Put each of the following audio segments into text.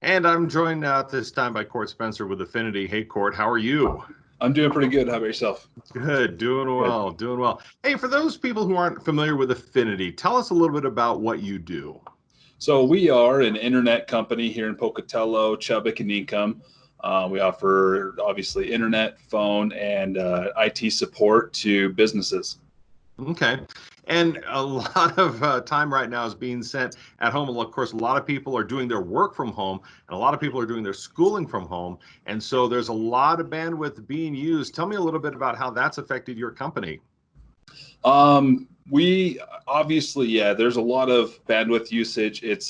And I'm joined now at this time by Kort Spencer with Affinity. Hey, Kort, how are you? I'm doing pretty good. How about yourself? Good, doing Good. well, doing well. Hey, for those people who aren't familiar with Affinity, tell us a little bit about what you do. So we are an internet company here in Pocatello, Chubbuck, and Income. We offer obviously internet, phone, and IT support to businesses. Okay. And a lot of time right now is being spent at home. Of course, a lot of people are doing their work from home, and a lot of people are doing their schooling from home. And so there's a lot of bandwidth being used. Tell me a little bit about how that's affected your company. We obviously, yeah, there's a lot of bandwidth usage. It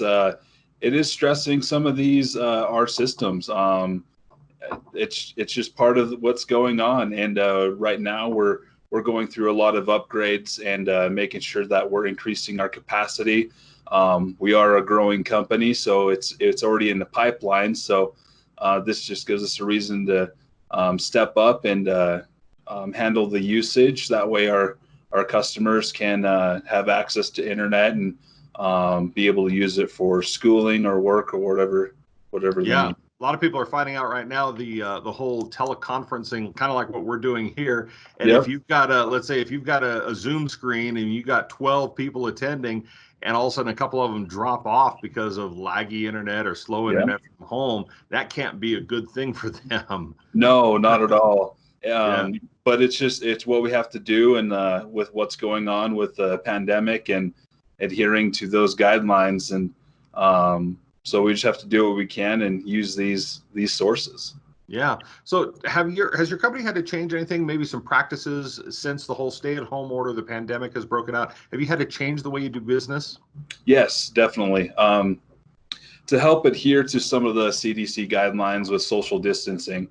is stressing some of these our systems. It's just part of what's going on, and right now we're going through a lot of upgrades and making sure that we're increasing our capacity. We are a growing company, so it's already in the pipeline. So this just gives us a reason to step up and handle the usage. That way, our customers can have access to internet and be able to use it for schooling or work or whatever they Yeah, need. a lot of people are finding out right now the whole teleconferencing, kind of like what we're doing here. And if Yep. you've got let's say if you've got a Zoom screen and you got 12 people attending, and all of a sudden a couple of them drop off because of laggy internet or slow Yeah. internet from home, that can't be a good thing for them. No, not at all. Yeah. But it's what we have to do, and with what's going on with the pandemic and adhering to those guidelines, and so we just have to do what we can and use these sources. Yeah. So has your company had to change anything, maybe some practices since the whole stay-at-home order, the pandemic has broken out? Have you had to change the way you do business? Yes, definitely. To help adhere to some of the CDC guidelines with social distancing,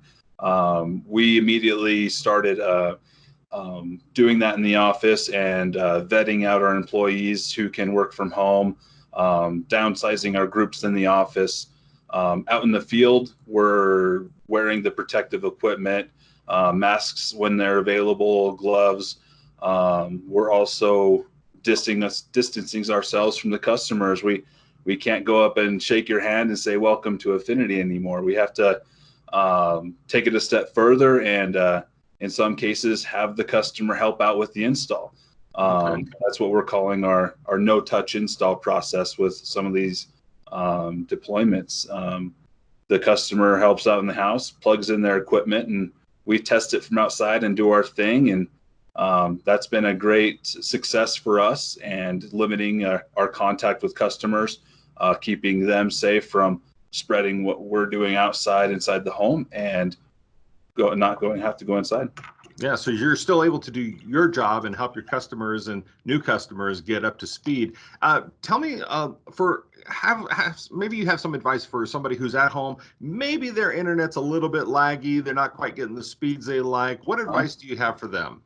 we immediately started doing that in the office and vetting out our employees who can work from home, downsizing our groups in the office. Out in the field, we're wearing the protective equipment, masks when they're available, gloves. We're also distancing ourselves from the customers. We can't go up and shake your hand and say welcome to Affinity anymore. We have to take it a step further and in some cases have the customer help out with the install. Okay. That's what we're calling our no touch install process with some of these deployments. The customer helps out in the house, plugs in their equipment, and we test it from outside and do our thing. And that's been a great success for us and limiting our contact with customers, keeping them safe from spreading what we're doing inside the home, and not going have to go inside. Yeah, so you're still able to do your job and help your customers and new customers get up to speed. Tell me, maybe you have some advice for somebody who's at home. Maybe their internet's a little bit laggy. They're not quite getting the speeds they like. What advice do you have for them?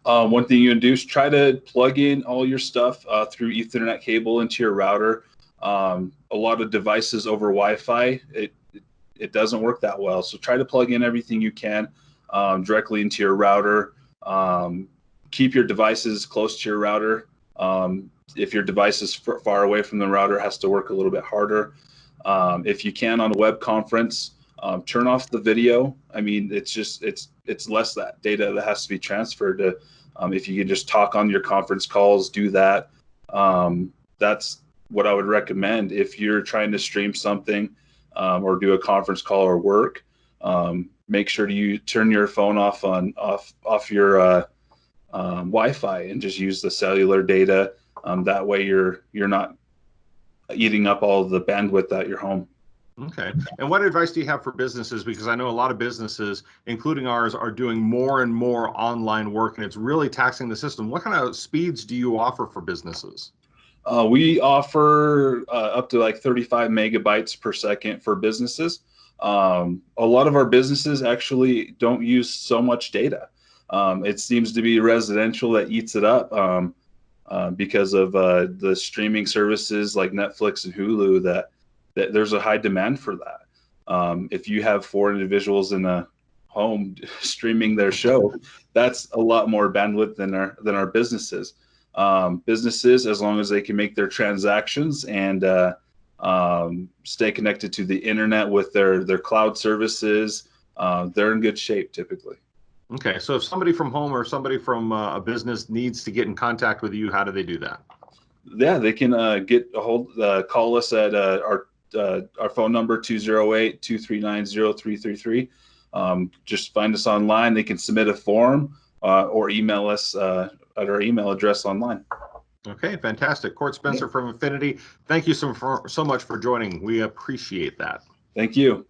One thing you can do is try to plug in all your stuff through Ethernet cable into your router. A lot of devices over Wi-Fi, it doesn't work that well. So try to plug in everything you can directly into your router. Keep your devices close to your router. If your device is far away from the router, it has to work a little bit harder. If you can on a web conference, turn off the video. I mean, it's less that data that has to be transferred to. If you can just talk on your conference calls, do that. That's what I would recommend if you're trying to stream something or do a conference call or work. Make sure you turn your phone off your Wi-Fi and just use the cellular data. That way you're not eating up all the bandwidth at your home. Okay. And what advice do you have for businesses? Because I know a lot of businesses, including ours, are doing more and more online work, and it's really taxing the system. What kind of speeds do you offer for businesses? We offer up to like 35 megabytes per second for businesses. A lot of our businesses actually don't use so much data. It seems to be residential that eats it up because of the streaming services like Netflix and Hulu that there's a high demand for that. If you have four individuals in a home streaming their show, that's a lot more bandwidth than our businesses. Businesses, as long as they can make their transactions and stay connected to the internet with their cloud services, they're in good shape typically. Okay, so if somebody from home or somebody from a business needs to get in contact with you, how do they do that? Yeah, they can call us at our phone number 208-239-0333. Just find us online. They can submit a form or email us at our email address online. Okay, fantastic. Kort Spencer from Affinity, thank you so much for joining. We appreciate that. Thank you.